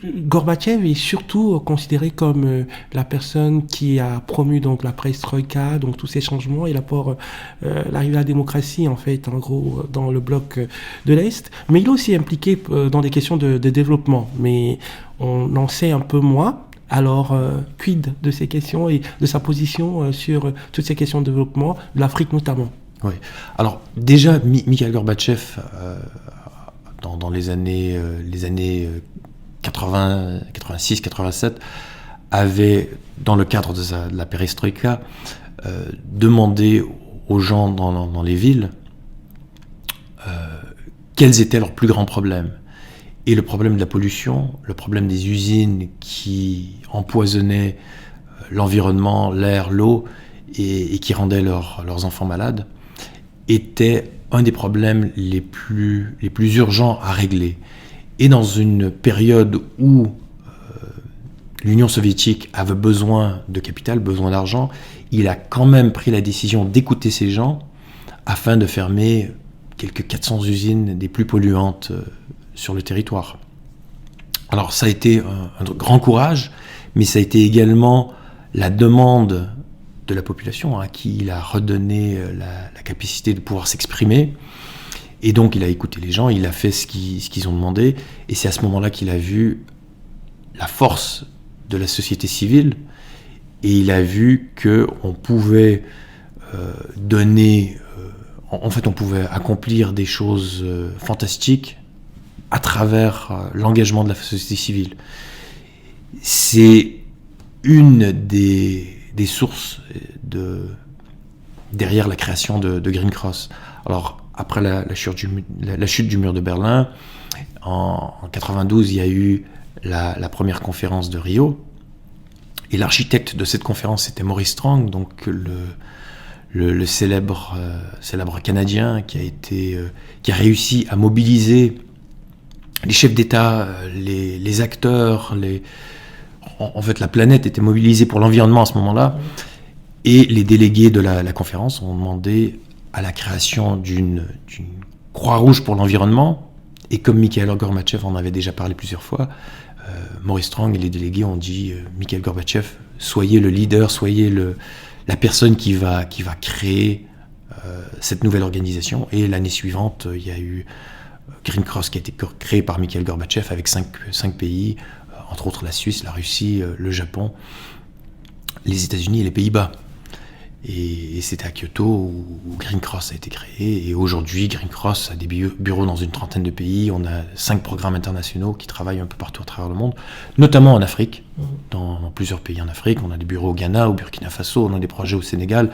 Gorbatchev est surtout considéré comme la personne qui a promu donc la perestroïka, donc tous ces changements et l'apport, l'arrivée à la démocratie en fait, en gros, dans le bloc de l'Est. Mais il est aussi impliqué dans des questions de développement. Mais on en sait un peu moins. Alors, quid de ces questions et de sa position sur toutes ces questions de développement, de l'Afrique notamment? Oui. Alors déjà, Mikhail Gorbatchev, dans les années 80, 86, 87, avait, dans le cadre de la perestroïka, demandé aux gens dans les villes quels étaient leurs plus grands problèmes. Et le problème de la pollution, le problème des usines qui empoisonnaient l'environnement, l'air, l'eau, et qui rendaient leurs enfants malades, était un des problèmes les plus urgents à régler. Et dans une période où l'Union soviétique avait besoin de capital, besoin d'argent, il a quand même pris la décision d'écouter ces gens afin de fermer quelques 400 usines des plus polluantes sur le territoire. Alors ça a été un grand courage, mais ça a été également la demande de la population à qui il a redonné la capacité de pouvoir s'exprimer. Et donc il a écouté les gens, il a fait ce qu'ils ont demandé, et c'est à ce moment-là qu'il a vu la force de la société civile, et il a vu qu'on pouvait donner, en fait on pouvait accomplir des choses fantastiques à travers l'engagement de la société civile. C'est une des sources derrière la création de Green Cross. Alors, après la chute du mur de Berlin, en 92, il y a eu la première conférence de Rio. Et l'architecte de cette conférence, c'était Maurice Strong, donc le célèbre Canadien qui a réussi à mobiliser les chefs d'État, les acteurs, en fait la planète était mobilisée pour l'environnement à ce moment-là, et les délégués de la conférence ont demandé à la création d'une Croix-Rouge pour l'environnement, et comme Mikhail Gorbatchev en avait déjà parlé plusieurs fois, Maurice Strong et les délégués ont dit Mikhail Gorbatchev, soyez le leader, soyez la personne qui va créer cette nouvelle organisation. Et l'année suivante, il y a eu Green Cross qui a été créé par Mikhail Gorbatchev avec 5 pays, entre autres la Suisse, la Russie, le Japon, les États-Unis et les Pays-Bas. Et c'était à Kyoto où Green Cross a été créé. Et aujourd'hui, Green Cross a des bureaux dans une trentaine de pays. On a 5 programmes internationaux qui travaillent un peu partout à travers le monde, notamment en Afrique, dans plusieurs pays en Afrique. On a des bureaux au Ghana, au Burkina Faso, on a des projets au Sénégal.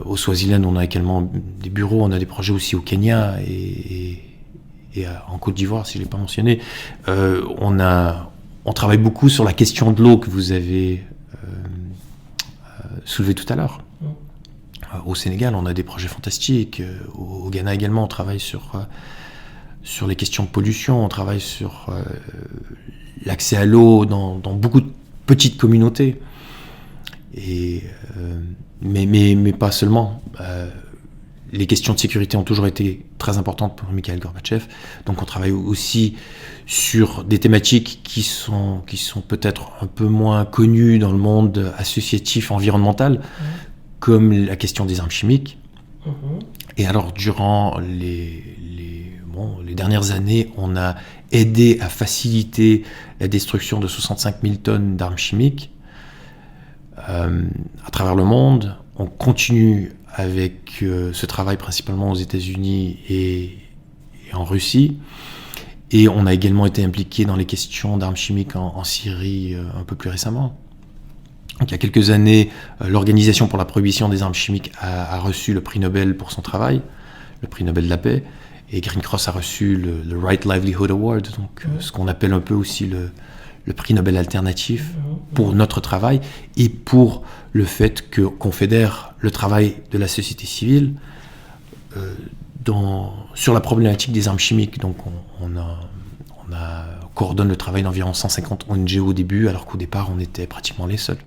Au Swaziland, on a également des bureaux, on a des projets aussi au Kenya et en Côte d'Ivoire, si je ne l'ai pas mentionné. On travaille beaucoup sur la question de l'eau que vous avez soulevé tout à l'heure. Au Sénégal, on a des projets fantastiques. Au Ghana également, on travaille sur les questions de pollution, on travaille sur l'accès à l'eau dans beaucoup de petites communautés. Mais pas seulement. Les questions de sécurité ont toujours été très importantes pour Mikhail Gorbatchev. Donc on travaille aussi sur des thématiques qui sont peut-être un peu moins connues dans le monde associatif environnemental, comme la question des armes chimiques. Et alors durant les dernières années, on a aidé à faciliter la destruction de 65 000 tonnes d'armes chimiques à travers le monde. On continue avec ce travail principalement aux États-Unis et en Russie. Et on a également été impliqué dans les questions d'armes chimiques en Syrie un peu plus récemment. Donc, il y a quelques années, l'Organisation pour la prohibition des armes chimiques a reçu le prix Nobel pour son travail, le prix Nobel de la paix. Et Green Cross a reçu le Right Livelihood Award, donc ce qu'on appelle un peu aussi le prix Nobel alternatif pour notre travail et pour le fait qu'on fédère le travail de la société civile sur la problématique des armes chimiques. Donc on coordonne le travail d'environ 150 ONG au début, alors qu'au départ on était pratiquement les seuls.